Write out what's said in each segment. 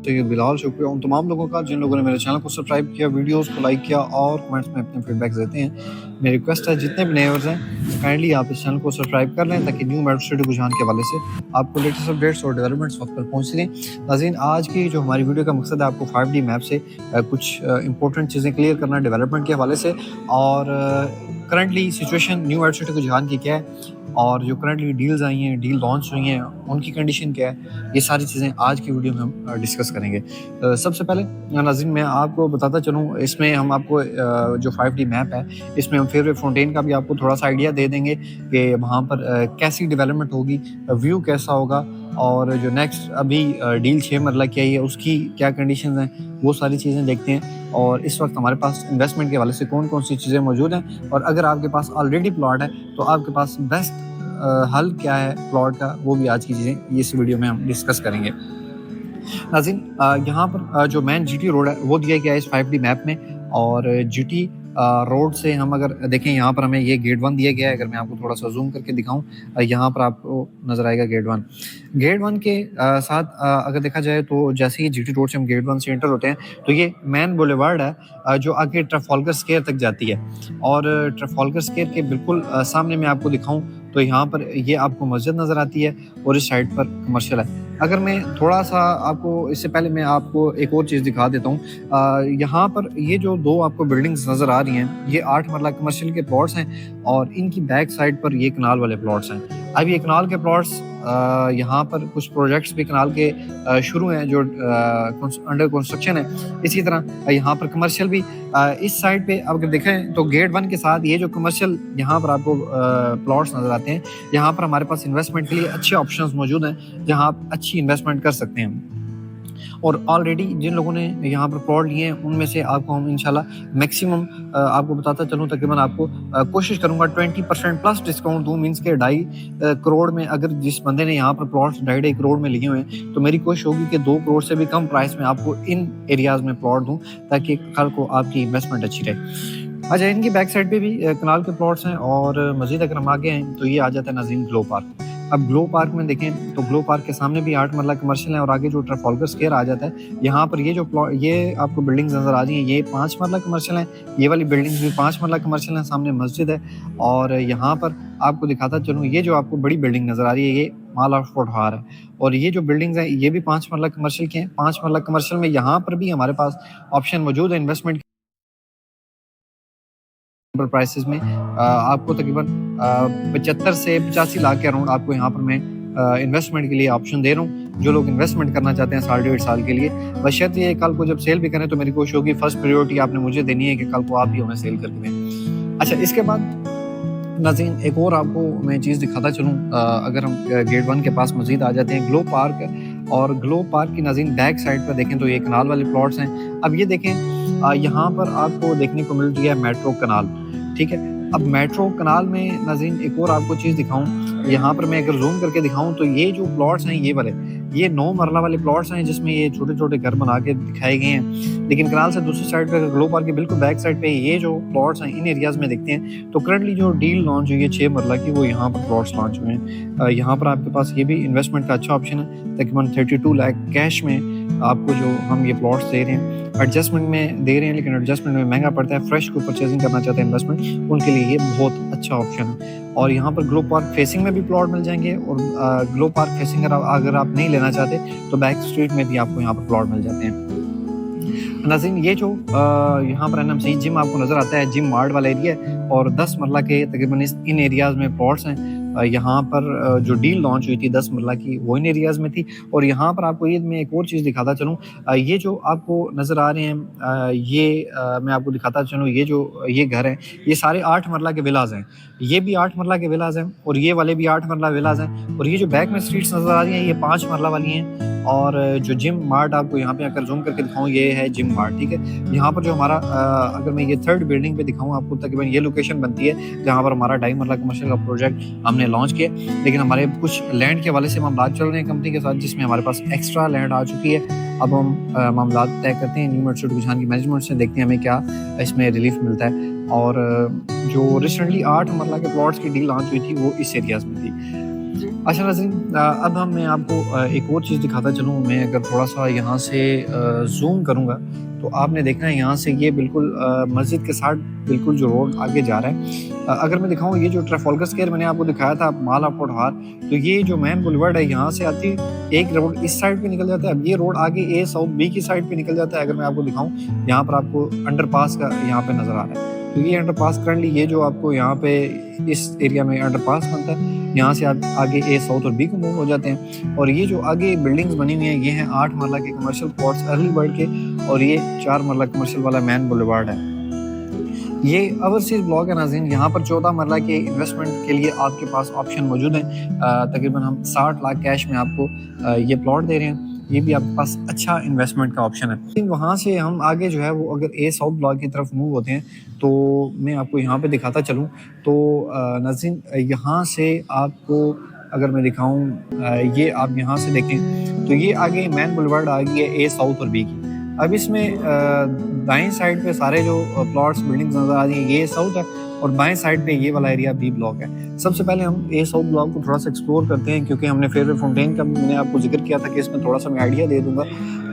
सैयद बिलाल, शुक्रिया उन तमाम लोगों का जिन लोगों ने मेरे चैनल को सब्सक्राइब किया, वीडियोस को लाइक किया और कमेंट्स में अपने फीडबैक देते हैं। मेरी रिक्वेस्ट है जितने भी नए व्यूअर्स हैं काइंडली आप इस चैनल को सब्सक्राइब कर लें ताकि न्यू मेट्रो सिटी रुझान के हवाले से आपको लेटेस्ट अपडेट्स और डेवलपमेंट्स वक्त पर पहुँच सकें। नाज़रीन, आज की जो हमारी वीडियो का मकसद है आपको 5D मैप से कुछ इंपॉर्टेंट चीज़ें क्लियर करना डेवलपमेंट के हवाले से और currently situation new metro city रुझान की क्या है और जो करंटली डील्स आई हैं, डील लॉन्च हुई हैं, उनकी कंडीशन क्या है, ये सारी चीज़ें आज की वीडियो में हम डिस्कस करेंगे। सबसे पहले नाज़रीन मैं आपको बताता चलूँ, इसमें हम आपको जो 5D मैप है, इसमें हम फेवरेट फाउंटेन का भी आपको थोड़ा-सा आइडिया दे देंगे कि वहाँ पर कैसी डेवलपमेंट होगी, व्यू कैसा होगा और जो नेक्स्ट अभी डील 6 मरला की आई है, उसकी क्या कंडीशंस हैं, वो सारी चीज़ें देखते हैं। और इस वक्त हमारे पास इन्वेस्टमेंट के हवाले से कौन-कौन सी चीज़ें मौजूद हैं और अगर आपके पास ऑलरेडी प्लॉट है, तो आपके पास बेस्ट हल क्या है प्लॉट का, वो भी आज की चीज़ें इस वीडियो में हम डिस्कस करेंगे। नाज़रीन, यहाँ पर जो मेन जीटी रोड है वो दिया गया है इस 5D मैप में और जीटी रोड से हम अगर देखें, यहाँ पर हमें ये गेट 1 दिया गया है। अगर मैं आपको थोड़ा सा जूम करके दिखाऊं, यहाँ पर आपको नज़र आएगा गेट 1। गेट 1 के साथ अगर देखा जाए तो जैसे ही जीटी रोड से हम गेट 1 से एंटर होते हैं तो ये मेन बुलेवार्ड है जो आगे ट्रफालगर स्क्वायर तक जाती है और ट्रफालगर स्क्वायर के बिल्कुल सामने मैं आपको दिखाऊं तो यहाँ पर ये आपको मस्जिद नज़र आती है और इस साइड पर कमर्शियल है। अगर मैं थोड़ा सा आपको इससे पहले मैं आपको एक और चीज़ दिखा देता हूँ। यहाँ पर ये जो दो आपको बिल्डिंग्स नज़र आ रही हैं, ये 8 मरला कमर्शियल के प्लॉट्स हैं और इनकी बैक साइड पर ये कनाल वाले प्लॉट्स हैं। अब ये कनाल के प्लॉट्स यहाँ पर कुछ प्रोजेक्ट्स भी कनाल के शुरू हैं जो अंडर कंस्ट्रक्शन है। इसी तरह यहाँ पर कमर्शियल भी इस साइड पे अब अगर देखें तो गेट 1 के साथ ये जो कमर्शियल यहाँ पर आपको प्लॉट्स नज़र आते हैं, यहाँ पर हमारे पास इन्वेस्टमेंट के लिए अच्छे ऑप्शंस मौजूद हैं जहाँ आप अच्छी इन्वेस्टमेंट कर सकते हैं। और ऑलरेडी जिन लोगों ने यहाँ पर प्लॉट लिए हैं उनमें से आपको हम इंशाल्लाह मैक्सिमम आपको बताता चलूँ, तकरीबन आपको कोशिश करूँगा 20% प्लस डिस्काउंट दूँ। मीन्स के 2.5 करोड़ में अगर जिस बंदे ने यहाँ पर प्लॉट्स 2.5 करोड़ में लिए हुए हैं तो मेरी कोशिश होगी कि 2 करोड़ से भी कम प्राइस में आपको इन एरियाज़ में प्लॉट दूँ ताकि कल को आपकी इन्वेस्टमेंट अच्छी रहे। अच्छा, इनकी बैक साइड पे भी कनाल के प्लॉट्स हैं और मज़ीद अगर हम आगे हैं तो ये आ जाता है नाज़रीन ग्लो पार्क। अब ग्लो पार्क में देखें तो ग्लो पार्क के सामने भी 8 मरला कमर्शियल है और आगे जो ट्रफालगर स्क्वायर आ जाता है, यहाँ पर ये जो ये आपको बिल्डिंग्स नज़र आ रही हैं, ये 5 मरला कमर्शियल है। ये वाली बिल्डिंग्स भी 5 मरला कमर्शियल है। सामने मस्जिद है और यहाँ पर आपको दिखाता चलूँ, ये जो आपको बड़ी बिल्डिंग नज़र आ रही है ये माल ऑफ फोर्टहार है और ये जो बिल्डिंग्स हैं ये भी 5 मरला कमर्शियल के हैं। 5 मरला कमर्शियल में यहाँ पर भी हमारे पास ऑप्शन मौजूद है इन्वेस्टमेंट प्राइसेस में। आपको तकरीबन 75 से 85 लाख के अराउंड आपको यहाँ पर मैं इन्वेस्टमेंट के लिए ऑप्शन दे रहा हूँ। जो लोग इन्वेस्टमेंट करना चाहते हैं 1.5 साल के लिए, बशर्ते ये कल को जब सेल भी करें तो मेरी कोशिश होगी फर्स्ट प्रायोरिटी आपने मुझे देनी है कि कल को आप ही हमें सेल करके दें। अच्छा, इसके बाद नाज़रीन एक और आपको मैं चीज़ दिखाता चलूँ। अगर हम गेट 1 के पास मज़ीद आ जाते हैं, ग्लो पार्क है और ग्लो पार्क की नाज़रीन बैक साइड पर देखें तो ये कनाल वाले प्लॉट्स हैं। अब ये देखें, यहाँ पर आपको देखने को मिल रही है मेट्रो कनाल, ठीक है। अब मेट्रो कनाल में नाज़रीन एक और आपको चीज़ दिखाऊं, यहाँ पर मैं अगर जूम करके दिखाऊं तो ये जो प्लॉट्स हैं ये वाले, ये 9 मरला वाले प्लॉट्स हैं जिसमें ये छोटे छोटे घर बना के दिखाए गए हैं। लेकिन कनाल से दूसरी साइड पर ग्लो पार्क के बिल्कुल बैक साइड पे ये जो प्लॉट्स हैं इन एरियाज़ में देखते हैं तो करंटली जो डील लॉन्च हुई है 6 मरला की, वो यहाँ पर प्लॉट्स लॉन्च हुए हैं। यहाँ पर आपके पास ये भी इन्वेस्टमेंट का अच्छा ऑप्शन है। तकरीबन 32 लाख कैश में आपको जो हम ये प्लॉट्स दे रहे हैं, एडजस्टमेंट में दे रहे हैं, लेकिन एडजस्टमेंट में महंगा पड़ता है। फ्रेश को परचेजिंग करना चाहते हैं इन्वेस्टमेंट, उनके लिए ये बहुत अच्छा ऑप्शन है। और यहाँ पर ग्लो पार्क फेसिंग में भी प्लॉट मिल जाएंगे और ग्लो पार्क फेसिंग अगर आप नहीं लेना चाहते तो बैक स्ट्रीट में भी आपको यहाँ पर प्लॉट मिल जाते हैं। नाज़रीन ये जो यहाँ पर एनएमसी जिम आपको नज़र आता है, जिम मार्ट वाला एरिया है और 10 मरला के तकरीबन इन एरियाज़ में प्लॉट्स हैं। यहाँ पर जो डील लॉन्च हुई थी 10 मरला की वो इन एरियाज़ में थी। और यहाँ पर आपको ये मैं एक और चीज़ दिखाता चलूँ, ये जो आपको नज़र आ रहे हैं ये मैं आपको दिखाता चलूँ, ये घर हैं, ये सारे 8 मरला के विलाज हैं। ये भी 8 मरला के विलाज हैं और ये वाले भी 8 मरला विलाज हैं। और ये जो बैक में स्ट्रीट्स नज़र आ रही हैं ये 5 मरला वाली हैं। और जो जिम मार्ट आपको यहाँ पे अगर जूम करके दिखाऊँ, ये है जिम मार्ट, ठीक है। यहाँ पर जो हमारा अगर मैं ये 3rd बिल्डिंग पे दिखाऊँ आपको, तकरीबन ये लोकेशन बनती है जहाँ पर हमारा 2.5 मरला कमर्शियल का प्रोजेक्ट हमने लॉन्च किया। लेकिन हमारे कुछ लैंड के हवाले से मामलात चल रहे हैं कंपनी के साथ, जिसमें हमारे पास एक्स्ट्रा लैंड आ चुकी है। अब हम मामलात तय करते हैं न्यू मेट्रो सिटी रुझान की मैनेजमेंट से, देखते हैं हमें क्या इसमें रिलीफ मिलता है। और जो रिसेंटली 8 मरला के प्लॉट्स की डील लॉन्च हुई थी वो इस एरियाज़ में थी। अच्छा नाज़रीन, अब मैं आपको एक और चीज़ दिखाता चलूँ। मैं अगर थोड़ा-सा यहाँ से ज़ूम करूँगा, तो आपने देखना है यहाँ से ये बिल्कुल मस्जिद के साथ बिल्कुल जो रोड आगे जा रहा है। अगर मैं दिखाऊँ, ये जो ट्रैफल्गर स्क्वायर मैंने आपको दिखाया था माल ऑफ पॉटहार, तो ये जो मेन बुलेवार्ड है यहाँ से आती एक रोड इस साइड पे निकल जाता है। अब ये रोड आगे ए साउथ बी की साइड पे निकल जाता है। अगर मैं आपको दिखाऊँ, यहाँ पर आपको अंडरपास का यहाँ पे नज़र आ रहा है। तो ये अंडरपास करंटली ये जो आपको यहाँ पे इस एरिया में अंडरपास बनता है, यहाँ से आप आगे ए साउथ और बी को मूव हो जाते हैं। और ये जो आगे बिल्डिंग्स बनी हुई हैं, ये हैं 8 मरला के कमर्शियल प्लॉट्स अर्ली बर्ड के, और ये 4 मरला कमर्शियल वाला मेन बुलेवार्ड है। ये ओवरसीज ब्लॉक है नाज़रीन। यहाँ पर 14 मरला के इन्वेस्टमेंट के लिए आपके पास ऑप्शन मौजूद हैं। तकरीबन हम 60 लाख कैश में आपको ये प्लॉट दे रहे हैं। ये भी आपके पास अच्छा इन्वेस्टमेंट का ऑप्शन है। लेकिन वहाँ से हम आगे जो है वो अगर ए साउथ ब्लॉक की तरफ मूव होते हैं, तो मैं आपको यहाँ पे दिखाता चलूँ। तो नाज़रीन, यहाँ से आपको अगर मैं दिखाऊँ, ये आप यहाँ से देखें तो ये आगे मेन बुलेवार्ड आ गई है ए साउथ और बी की। अब इसमें दाएं साइड पे सारे जो प्लॉट्स बिल्डिंग्स नज़र आ रही हैं, ये साउथ है, और बाएं साइड पे ये वाला एरिया बी ब्लॉक है। सबसे पहले हम ए साउथ ब्लॉक को थोड़ा सा एक्सप्लोर करते हैं, क्योंकि हमने फेयरवे फाउंटेन का मैंने आपको जिक्र किया था कि इसमें थोड़ा सा मैं आइडिया दे दूंगा।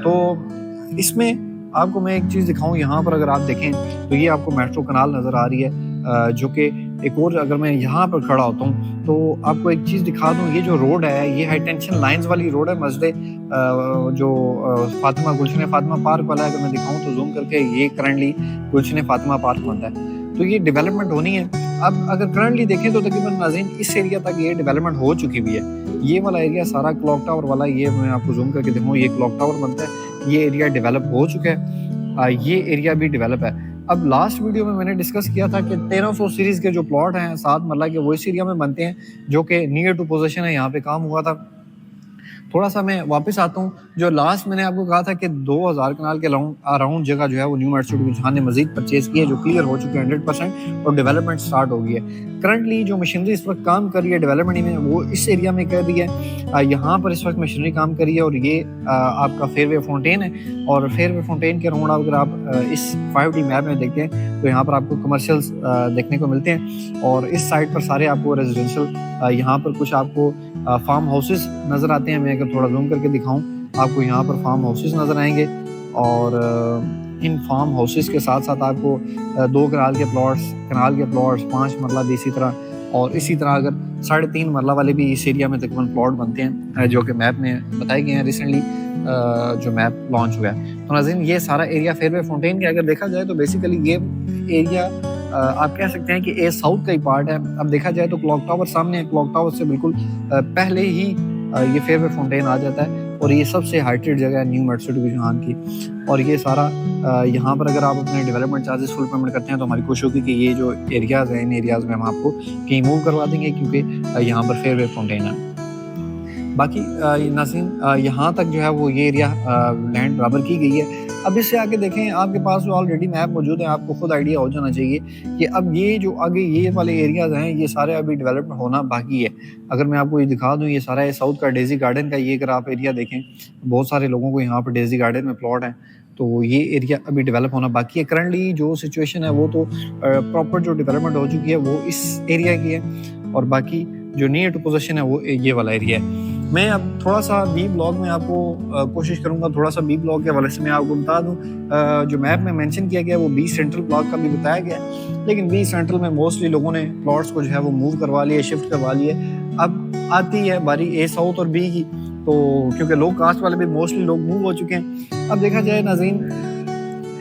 तो इसमें आपको मैं एक चीज़ दिखाऊं, यहाँ पर अगर आप देखें तो ये आपको मेट्रो कनाल नज़र आ रही है, जो कि एक और अगर मैं यहाँ पर खड़ा होता हूँ तो आपको एक चीज़ दिखा दूँ। ये जो रोड है, ये हाई टेंशन लाइंस वाली रोड है। मस्जिद जो फातिमा गुलशन फातिमा पार्क वाला है, अगर मैं दिखाऊँ तो जूम करके, ये करंटली गुलशन फातिमा पार्क बनता है। तो ये डेवलपमेंट होनी है। अब अगर करंटली देखें तो तकरीबन नाज़रीन इस एरिया तक ये डेवलपमेंट हो चुकी हुई है। ये वाला एरिया सारा क्लॉक टावर वाला, ये मैं आपको जूम करके दिखाऊँ, ये क्लॉक टावर बनता है। ये एरिया डेवलप हो चुका है, ये एरिया भी डेवलप है। अब लास्ट वीडियो में मैंने डिस्कस किया था कि 1300 सीरीज़ के जो प्लॉट हैं 7 मरला के, वो इस एरिया में बनते हैं, जो कि नियर टू पोजीशन है, यहाँ पे काम हुआ था। थोड़ा सा मैं वापस आता हूँ, जो लास्ट मैंने आपको कहा था कि 2000 कनाल के अराउंड जगह जो है वो न्यू मेट्रो डिवीजन ने मजीद परचेज की है, जो क्लियर हो चुके हैं 100%, और डेवलपमेंट स्टार्ट हो गई है। करंटली जो मशीनरी इस वक्त काम कर रही है डेवलपमेंट में, वो इस एरिया में कर रही है। यहाँ पर इस वक्त मशीनरी काम कर रही है, और ये आपका फेयरवे फाउंटेन है। और फेयरवे फाउंटेन के अराउंड अगर आप इस 5D मैप में देखते हैं तो यहाँ पर आपको कमर्शियल्स देखने को मिलते हैं, और इस साइड पर सारे आपको रेजिडेंशियल, यहाँ पर कुछ आपको फार्म हाउसेस नज़र आते हैं। मैं अगर थोड़ा जूम करके दिखाऊं, आपको यहाँ पर फार्म हाउसेस नज़र आएंगे, और इन फार्म हाउसेस के साथ साथ आपको 2 कनाल के प्लॉट्स 5 मरला भी इसी तरह, और इसी तरह अगर 3.5 मरला वाले भी इस एरिया में तकरीबन प्लॉट बनते हैं, जो कि मैप में बताए गए हैं रिसेंटली, जो मैप लॉन्च हुआ है। तो नाज़रीन, ये सारा एरिया फेयरवे फाउंटेन के अगर देखा जाए तो बेसिकली ये एरिया आप कह सकते हैं कि ए साउथ का ही पार्ट है। अब देखा जाए तो क्लॉक टावर सामने है, क्लॉक टावर से बिल्कुल पहले ही ये फेयरवे फाउंटेन आ जाता है, और ये सबसे हाइटेड जगह है न्यू मेट्रो डिवीजन की। और ये सारा यहाँ पर अगर आप अपने डेवलपमेंट चार्जेस फुल पेमेंट करते हैं तो हमारी कोशिश होगी कि ये जो एरियाज़ हैं, इन एरियाज़ में हम आपको कहीं मूव करवा देंगे, क्योंकि यहाँ पर फेयरवे फाउंटेन है। बाकी नाज़रीन, यहाँ तक जो है वो ये एरिया लैंड बराबर की गई है। अब इससे आगे देखें, आपके पास जो ऑलरेडी मैप मौजूद है, आपको खुद आइडिया हो जाना चाहिए कि अब ये जो आगे ये वाले एरियाज़ हैं, ये सारे अभी डेवलप होना बाकी है। अगर मैं आपको ये दिखा दूँ, ये सारा है साउथ का डेजी गार्डन का, ये अगर आप एरिया देखें, बहुत सारे लोगों को यहाँ पर डेजी गार्डन में प्लॉट हैं, तो ये एरिया अभी डेवलप होना बाकी है। करंटली जो सिचुएशन है वो तो प्रॉपर जो डेवलपमेंट हो चुकी है वो इस एरिया की है, और बाकी जो नियर टू पोजीशन है वो ये वाला एरिया है। मैं अब थोड़ा सा बी ब्लॉक में आपको कोशिश करूंगा, थोड़ा सा बी ब्लॉक के हवाले से मैं आपको बता दूं। जो मैप में मेंशन किया गया वो बी सेंट्रल ब्लॉक का भी बताया गया है, लेकिन बी सेंट्रल में मोस्टली लोगों ने प्लॉट्स को जो है वो मूव करवा लिए, शिफ्ट करवा लिए। अब आती है बारी ए साउथ और बी की, तो क्योंकि लो कास्ट वाले भी मोस्टली लोग मूव हो चुके हैं। अब देखा जाए नाज़रीन,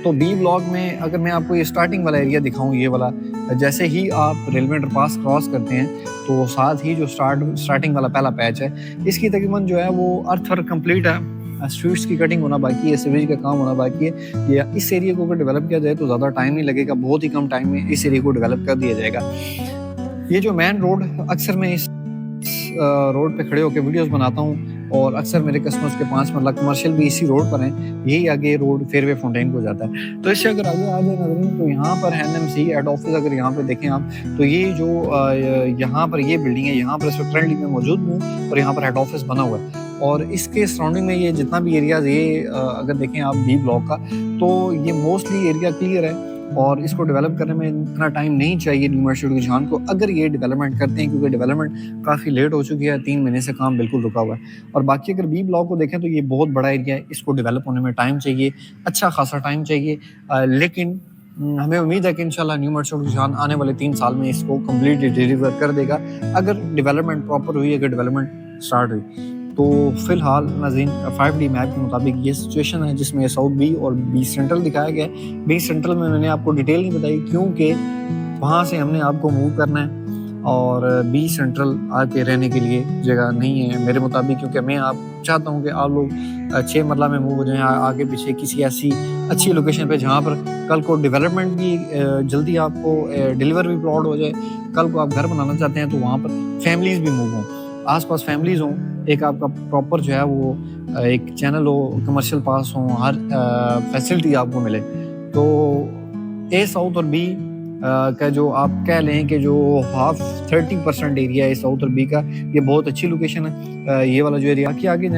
तो बी ब्लॉक में अगर मैं आपको ये स्टार्टिंग वाला एरिया दिखाऊं, ये वाला, जैसे ही आप रेलवे अंडरपास क्रॉस करते हैं तो साथ ही जो स्टार्टिंग वाला पहला पैच है, इसकी तकरीबन जो है वो अर्थ वर्क कंप्लीट है, स्ट्रीट्स की कटिंग होना बाकी है, सीवेज का काम होना बाकी है। ये इस एरिया को अगर डेवलप किया जाए तो ज़्यादा टाइम नहीं लगेगा, बहुत ही कम टाइम में इस एरिया को डेवलप कर दिया जाएगा। ये जो मेन रोड, अक्सर मैं इस रोड पे खड़े होकर वीडियोस बनाता हूँ, और अक्सर मेरे कस्टमर्स के 5 मरला कमर्शियल भी इसी रोड पर हैं। यही आगे रोड फेयरवे फाउंटेन को जाता है। तो इससे अगर आगे आ जाए नाज़रीन, तो यहाँ पर NMC हेड ऑफिस अगर यहाँ पे देखें आप, तो ये जो यहाँ पर ये बिल्डिंग है, यहाँ पर इस वक्त करंटली मैं मौजूद हूँ, और यहाँ पर हेड ऑफिस बना हुआ है। और इसके सराउंडिंग में ये जितना भी एरियाज, ये अगर देखें आप बी ब्लॉक का, तो ये मोस्टली एरिया क्लियर है। اور اس کو ڈیولپ کرنے میں اتنا ٹائم نہیں چاہیے نیو میٹرو سٹی رجحان کو اگر یہ ڈیولپمنٹ کرتے ہیں، کیونکہ ڈیولپمنٹ کافی لیٹ ہو چکی ہے، 3 مہینے سے کام بالکل رکا ہوا ہے۔ اور باقی اگر بی بلاک کو دیکھیں تو یہ بہت بڑا ایریا ہے، اس کو ڈیولپ ہونے میں ٹائم چاہیے، اچھا خاصا ٹائم چاہیے، لیکن ہمیں امید ہے کہ انشاءاللہ نیو میٹرو سٹی رجحان آنے والے 3 سال میں اس کو کمپلیٹلی ڈیلیور کر دے گا اگر ڈیولپمنٹ پراپر ہوئی، اگر ڈیولپمنٹ اسٹارٹ ہوئی۔ تو فی الحال ناظرین 5D میپ کے مطابق یہ سچویشن ہے جس میں ساؤتھ بی اور بی سینٹرل دکھایا گیا ہے۔ بی سینٹرل میں نے آپ کو ڈیٹیل نہیں بتائی کیونکہ وہاں سے ہم نے آپ کو موو کرنا ہے اور بی سینٹرل آ کے رہنے کے لیے جگہ نہیں ہے میرے مطابق، کیونکہ میں آپ چاہتا ہوں کہ آپ لوگ 6 مرلہ میں موو ہو جائیں آگے پیچھے کسی ایسی اچھی لوکیشن پہ جہاں پر کل کو ڈیولپمنٹ بھی جلدی آپ کو ڈیلیور بھی پلاٹ ہو جائے، کل کو آپ گھر بنانا چاہتے ہیں تو وہاں پر فیملیز بھی موو ہوں، آس پاس فیملیز ہوں، ایک آپ کا پراپر جو ہے وہ ایک چینل ہو، کمرشل پاس ہوں، ہر فیسلٹی آپ کو ملے۔ تو اے ساؤتھ اور بی کا جو آپ کہہ لیں کہ جو 30% ایریا ہے ساؤتھ اور بی کا، یہ بہت اچھی لوکیشن ہے۔ یہ والا جو ایریا کے آگے